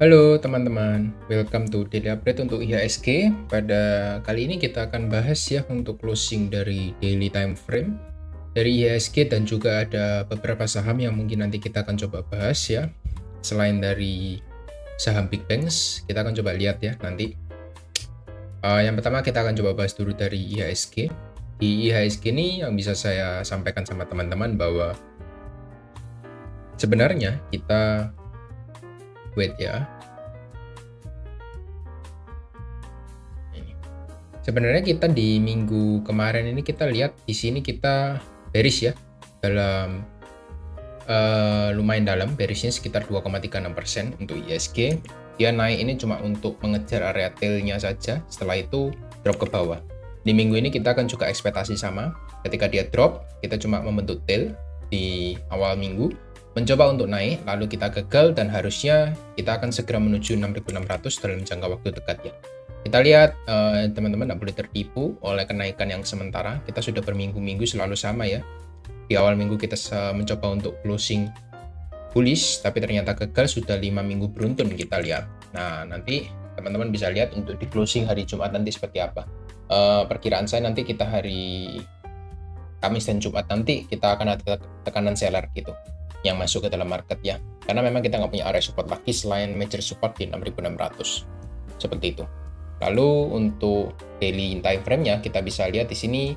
Halo teman-teman, welcome to daily update untuk IHSG. Pada kali ini kita akan bahas ya untuk closing dari daily time frame dari IHSG dan juga ada beberapa saham yang mungkin nanti kita akan coba bahas ya. Selain dari saham big banks, kita akan coba lihat ya nanti. Yang pertama kita akan coba bahas dulu dari IHSG. Di IHSG ini yang bisa saya sampaikan sama teman-teman bahwa sebenarnya kita wait ya. Sebenarnya kita di minggu kemarin ini kita lihat di sini kita bearish ya, dalam lumayan dalam, bearishnya sekitar 2,36% untuk IHSG. Dia naik ini cuma untuk mengejar area tailnya saja, setelah itu drop ke bawah. Di minggu ini kita akan juga ekspektasi sama, ketika dia drop kita cuma membentuk tail di awal minggu, mencoba untuk naik, lalu kita gagal dan harusnya kita akan segera menuju 6.600 dalam jangka waktu dekat ya. Kita lihat teman-teman tidak boleh tertipu oleh kenaikan yang sementara. Kita sudah berminggu-minggu selalu sama ya. Di awal minggu kita mencoba untuk closing bullish, tapi ternyata gagal, sudah 5 minggu beruntun kita lihat. Nah, nanti teman-teman bisa lihat untuk di closing hari Jumat nanti seperti apa. Perkiraan saya nanti kita hari Kamis dan Jumat nanti kita akan ada tekanan seller gitu yang masuk ke dalam market ya. Karena memang kita nggak punya area support lagi selain major support di 6.600. Seperti itu. Lalu untuk daily time frame-nya kita bisa lihat di sini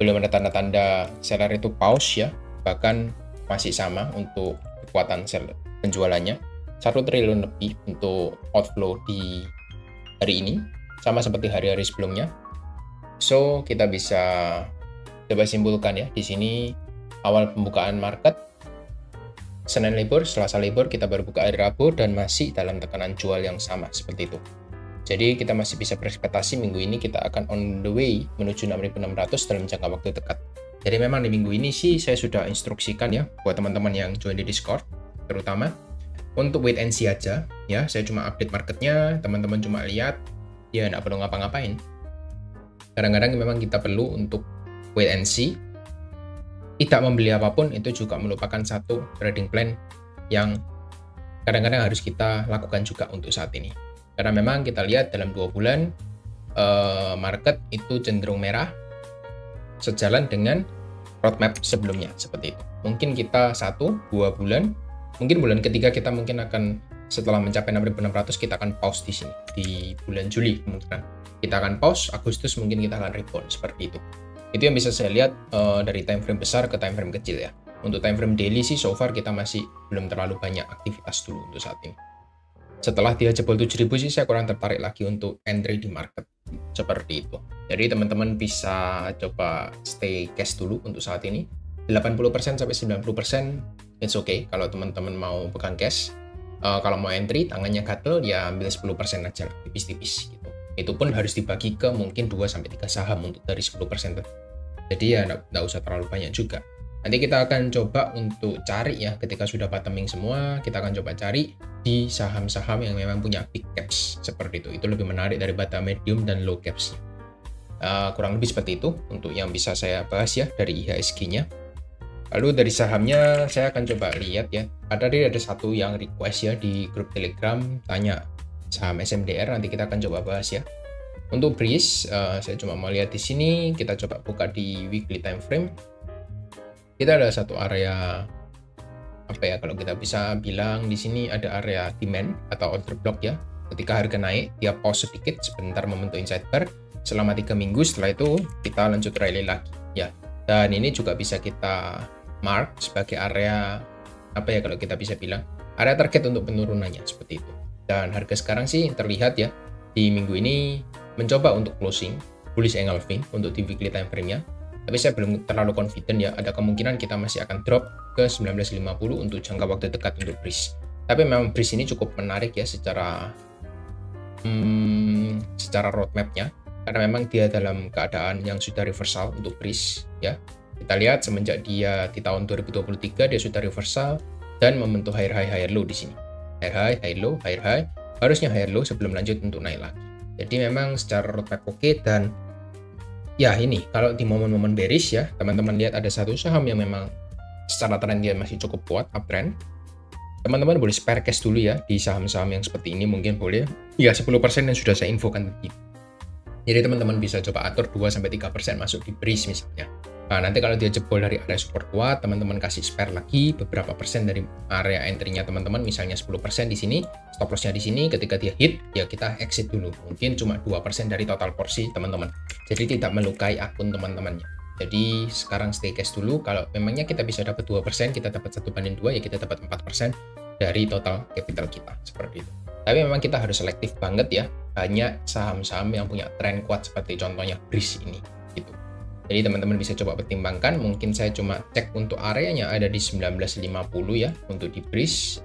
belum ada tanda-tanda seller itu pause ya, bahkan masih sama untuk kekuatan seller penjualannya 1 triliun lebih untuk outflow di hari ini, sama seperti hari-hari sebelumnya. So kita bisa coba simpulkan ya, di sini awal pembukaan market Senin libur, Selasa libur, kita baru buka hari Rabu dan masih dalam tekanan jual yang sama seperti itu. Jadi kita masih bisa berekspektasi minggu ini kita akan on the way menuju 6.600 dalam jangka waktu dekat. Jadi memang di minggu ini sih saya sudah instruksikan ya buat teman-teman yang join di Discord, terutama untuk wait and see aja ya. Saya cuma update marketnya, teman-teman cuma lihat, ya nggak perlu ngapa-ngapain. Kadang-kadang memang kita perlu untuk wait and see. Tidak membeli apapun itu juga merupakan satu trading plan yang kadang-kadang harus kita lakukan juga untuk saat ini. Karena memang kita lihat dalam 2 bulan market itu cenderung merah sejalan dengan roadmap sebelumnya seperti itu. Mungkin kita 1-2 bulan, mungkin bulan ketiga kita mungkin akan setelah mencapai 6.600 kita akan pause di sini di bulan Juli kemungkinan. Kita akan pause, Agustus mungkin kita akan rebound seperti itu. Itu yang bisa saya lihat dari time frame besar ke time frame kecil ya. Untuk time frame daily sih so far kita masih belum terlalu banyak aktivitas dulu untuk saat ini. Setelah dia jebol 7.000 sih saya kurang tertarik lagi untuk entry di market seperti itu. Jadi teman-teman bisa coba stay cash dulu untuk saat ini. 80% sampai 90% it's okay kalau teman-teman mau pegang cash. Kalau mau entry tangannya gatel ya ambil 10% aja lah, tipis-tipis gitu. Itu pun harus dibagi ke mungkin 2 sampai 3 saham untuk dari 10%. Jadi ya enggak usah terlalu banyak juga. Nanti kita akan coba untuk cari ya, ketika sudah bottoming semua, kita akan coba cari di saham-saham yang memang punya big caps seperti itu. Itu lebih menarik daripada medium dan low caps. Kurang lebih seperti itu untuk yang bisa saya bahas ya dari IHSG-nya. Lalu dari sahamnya saya akan coba lihat ya. Ada satu yang request ya di grup Telegram tanya saham SMDR, nanti kita akan coba bahas ya. Untuk Breeze, saya cuma mau lihat di sini, kita coba buka di weekly time frame. Kita ada satu area apa ya, kalau kita bisa bilang di sini ada area demand atau order block ya. Ketika harga naik dia pause sedikit sebentar membentuk inside bar selama 3 minggu, setelah itu kita lanjut rally lagi ya. Dan ini juga bisa kita mark sebagai area apa ya, kalau kita bisa bilang area target untuk penurunannya seperti itu. Dan harga sekarang sih terlihat ya di minggu ini mencoba untuk closing bullish engulfing untuk di weekly time frame nya. Tapi saya belum terlalu confident ya, ada kemungkinan kita masih akan drop ke 1950 untuk jangka waktu dekat untuk Breeze. Tapi memang Breeze ini cukup menarik ya secara roadmap-nya, karena memang dia dalam keadaan yang sudah reversal untuk Breeze ya. Kita lihat semenjak dia di tahun 2023 dia sudah reversal dan membentuk higher high higher low di sini. Higher high, high low, higher high, harusnya higher low sebelum lanjut untuk naik lagi. Jadi memang secara roadmap oke. Dan ya ini kalau di momen-momen bearish ya, teman-teman lihat ada satu saham yang memang secara tren dia masih cukup kuat uptrend. teman-teman boleh spare cash dulu ya di saham-saham yang seperti ini, mungkin boleh ya 10% yang sudah saya infokan tadi. Jadi teman-teman bisa coba atur 2-3% masuk di BRIS misalnya. Nah, nanti kalau dia jebol dari area support kuat, teman-teman kasih spare lagi beberapa persen dari area entry-nya teman-teman, misalnya 10% di sini, stop loss-nya di sini, ketika dia hit, ya kita exit dulu. Mungkin cuma 2% dari total porsi teman-teman. Jadi tidak melukai akun teman-temannya. Jadi sekarang stay cash dulu, kalau memangnya kita bisa dapat 2%, kita dapat 1/2, ya kita dapat 4% dari total capital kita, seperti itu. Tapi memang kita harus selektif banget ya, hanya saham-saham yang punya tren kuat seperti contohnya BRIS ini, gitu. Jadi teman-teman bisa coba pertimbangkan, mungkin saya cuma cek untuk areanya ada di 1950 ya, untuk di BRIS,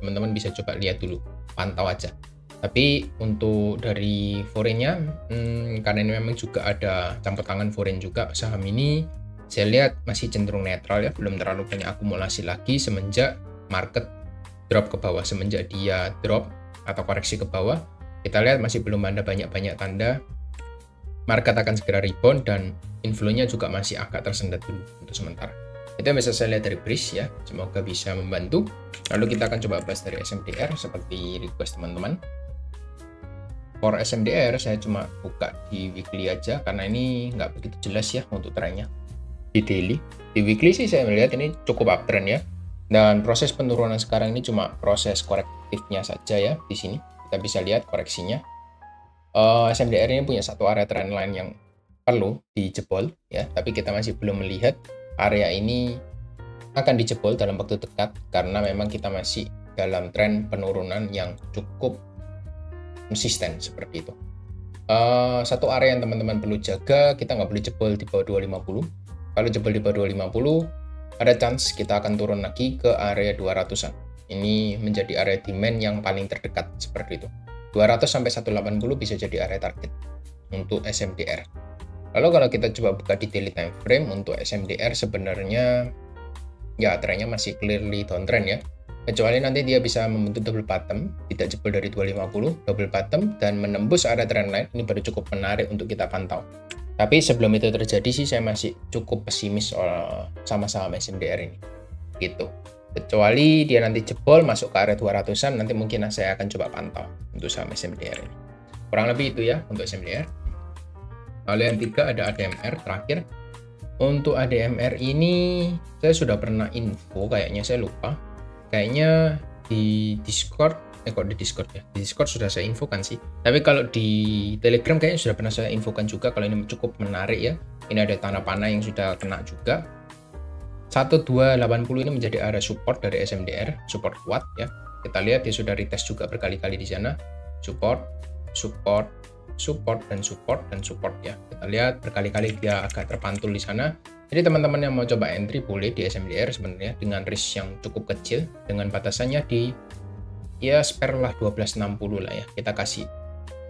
teman-teman bisa coba lihat dulu, pantau aja. Tapi untuk dari foreign-nya, karena ini memang juga ada campur tangan foreign juga, saham ini saya lihat masih cenderung netral ya, belum terlalu banyak akumulasi lagi semenjak market drop ke bawah, semenjak dia drop atau koreksi ke bawah, kita lihat masih belum ada banyak-banyak tanda market akan segera rebound, dan inflow-nya juga masih agak tersendat dulu untuk sementara. Itu yang bisa saya lihat dari BRIS ya, semoga bisa membantu. Lalu kita akan coba bahas dari SMDR seperti request teman-teman. For SMDR saya cuma buka di weekly aja karena ini nggak begitu jelas ya untuk trennya di daily. Di weekly sih saya melihat ini cukup uptrend ya, dan proses penurunan sekarang ini cuma proses korektifnya saja ya. Di sini kita bisa lihat koreksinya. SMDR ini punya satu area trendline yang perlu dijebol ya, tapi kita masih belum melihat area ini akan dijebol dalam waktu dekat karena memang kita masih dalam tren penurunan yang cukup konsisten seperti itu. Satu area yang teman-teman perlu jaga, kita nggak boleh jebol di bawah 250. Kalau jebol di bawah 250, ada chance kita akan turun lagi ke area 200-an. Ini menjadi area demand yang paling terdekat seperti itu. 200 sampai 180 bisa jadi area target untuk SMDR. Lalu kalau kita coba buka di daily time frame untuk SMDR, sebenarnya ya trennya masih clearly downtrend ya. Kecuali nanti dia bisa membentuk double bottom, tidak jebol dari 250, double bottom dan menembus area trendline, ini baru cukup menarik untuk kita pantau. Tapi sebelum itu terjadi sih saya masih cukup pesimis sama saham SMDR ini. Gitu. Kecuali dia nanti jebol masuk ke area 200-an, nanti mungkin saya akan coba pantau untuk saham SMDR ini. Kurang lebih itu ya untuk SMDR. Lalu yang ketiga ada ADMR terakhir. Untuk ADMR ini saya sudah pernah info, kayaknya saya lupa. Kayaknya di Discord, kok di Discord ya? Di Discord sudah saya infokan sih. Tapi kalau di Telegram kayaknya sudah pernah saya infokan juga kalau ini cukup menarik ya. Ini ada tanah panah yang sudah kena juga. 1280 ini menjadi area support dari SMDR, support kuat ya. Kita lihat dia sudah retest juga berkali-kali di sana. Support, support, support dan support dan support ya. Kita lihat berkali-kali dia agak terpantul di sana. Jadi teman-teman yang mau coba entry boleh di SMDR sebenarnya dengan risk yang cukup kecil, dengan batasannya di ya spare lah 1260 lah ya. Kita kasih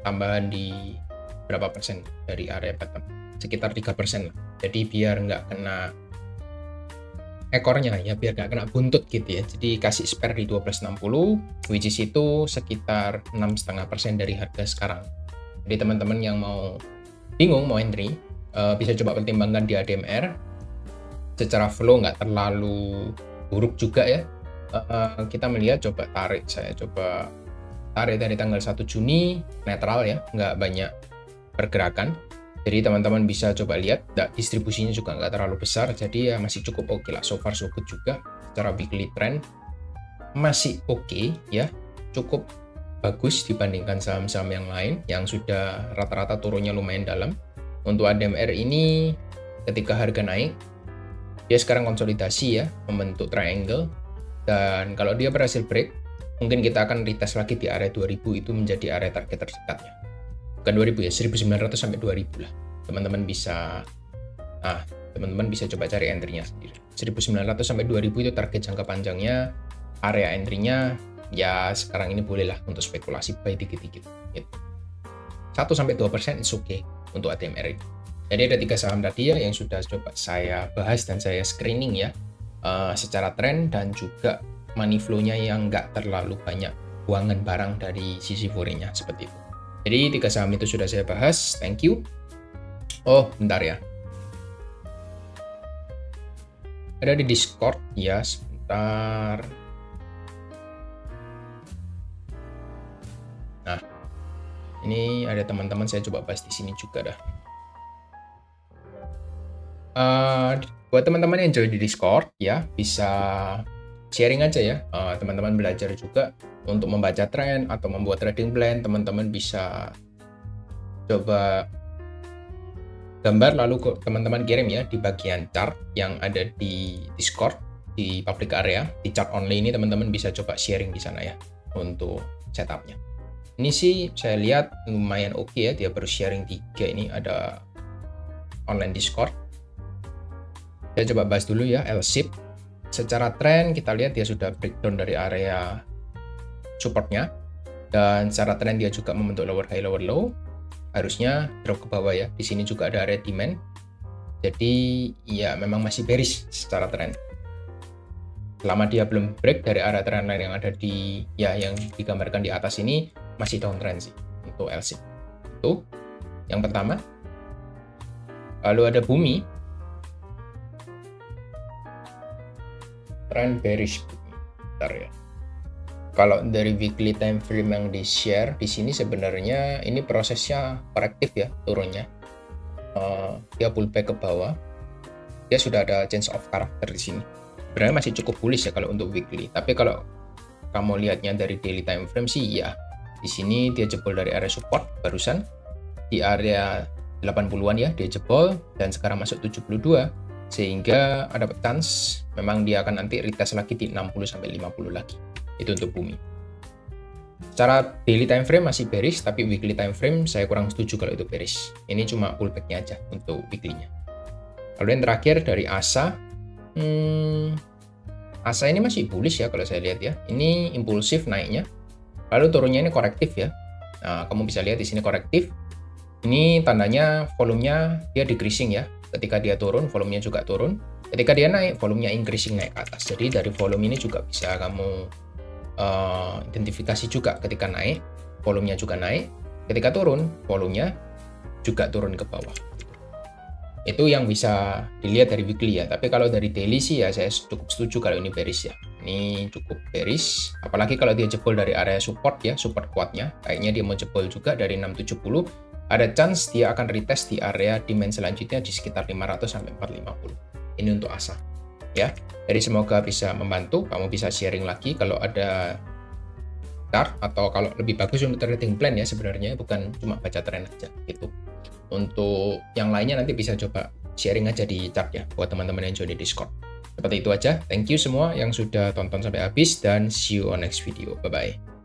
tambahan di berapa persen dari area bottom, sekitar 3% lah. Jadi biar nggak kena ekornya ya, biar nggak kena buntut gitu ya. Jadi kasih spare di 1260, which is itu sekitar 6,5% dari harga sekarang. Jadi teman-teman yang mau bingung mau entry, bisa coba pertimbangkan di ADMR. Secara flow nggak terlalu buruk juga ya. Kita melihat, coba tarik, saya coba tarik dari tanggal 1 Juni, netral ya, nggak banyak pergerakan. Jadi teman-teman bisa coba lihat, distribusinya juga nggak terlalu besar, jadi ya masih cukup oke lah, so far so good juga. Secara weekly trend masih oke ya, cukup bagus dibandingkan saham-saham yang lain yang sudah rata-rata turunnya lumayan dalam. Untuk ADMR ini ketika harga naik, dia sekarang konsolidasi ya, membentuk triangle, dan kalau dia berhasil break, mungkin kita akan retest lagi di area 2000, itu menjadi area target terdekatnya. Bukan 2000 ya, 1900 sampai 2000 lah. Teman-teman bisa coba cari entry-nya sendiri. 1900 sampai 2000 itu target jangka panjangnya. Area entry-nya ya sekarang ini bolehlah untuk spekulasi buy dikit-dikit gitu. 1-2% is okay untuk ADMR ini. Jadi ada 3 saham tadi ya yang sudah coba saya bahas dan saya screening ya, secara tren dan juga money flow-nya yang nggak terlalu banyak buangan barang dari sisi foreign-nya seperti itu. Jadi 3 saham itu sudah saya bahas. Thank you. Oh, bentar ya. Ada di Discord ya, sebentar. Nah, ini ada teman-teman, saya coba bahas di sini juga dah. Buat teman-teman yang join di Discord ya, bisa sharing aja ya. Teman-teman belajar juga untuk membaca tren atau membuat trading plan. Teman-teman bisa coba gambar lalu teman-teman kirim ya di bagian chart yang ada di Discord di public area. Di chart only ini teman-teman bisa coba sharing di sana ya untuk setupnya. Ini sih saya lihat lumayan oke ya, dia baru sharing 3 ini, ada online Discord. Saya coba bahas dulu ya L-shape. Secara tren kita lihat dia sudah breakdown dari area supportnya, dan secara tren dia juga membentuk lower high lower low, harusnya drop ke bawah ya. Di sini juga ada area demand, jadi ya memang masih bearish secara tren. Selama dia belum break dari area trend line yang ada di ya yang digambarkan di atas ini, masih downtrend sih untuk L-shape. Itu yang pertama. Lalu ada bumi, trend bearish bumi. Bentar ya. Kalau dari weekly time frame yang di share di sini sebenarnya ini prosesnya korektif ya turunnya. Dia pullback ke bawah. Dia sudah ada change of character di sini. Sebenarnya masih cukup bullish ya kalau untuk weekly. Tapi kalau kamu lihatnya dari daily time frame sih ya. Di sini dia jebol dari area support barusan di area 80-an ya, dia jebol dan sekarang masuk 72, sehingga ada chance memang dia akan nanti retest lagi di 60 sampai 50 lagi. Itu untuk bumi. Secara daily time frame masih bearish, tapi weekly time frame saya kurang setuju kalau itu bearish. Ini cuma pullback-nya aja untuk weekly-nya. Lalu yang terakhir dari ASA. ASA ini masih bullish ya kalau saya lihat ya. Ini impulsif naiknya. Lalu turunnya ini korektif ya. Nah, kamu bisa lihat di sini korektif. Ini tandanya volumenya dia decreasing ya. Ketika dia turun, volumenya juga turun. Ketika dia naik, volumenya increasing naik ke atas. Jadi dari volume ini juga bisa kamu identifikasi juga. Ketika naik, volumenya juga naik. Ketika turun, volumenya juga turun ke bawah. Itu yang bisa dilihat dari weekly ya. Tapi kalau dari daily sih ya saya cukup setuju kalau ini bearish ya. Ini cukup bearish. Apalagi kalau dia jebol dari area support ya, support kuatnya. Kayaknya dia mau jebol juga dari 670. Ada chance dia akan retest di area demand selanjutnya di sekitar 500 sampai 450. Ini untuk ASA ya. Jadi semoga bisa membantu. Kamu bisa sharing lagi kalau ada chart atau kalau lebih bagus untuk trading plan ya sebenarnya, bukan cuma baca tren aja gitu. Untuk yang lainnya nanti bisa coba sharing aja di chart ya buat teman-teman yang join di Discord. Seperti itu aja. Thank you semua yang sudah tonton sampai habis dan see you on next video. Bye bye.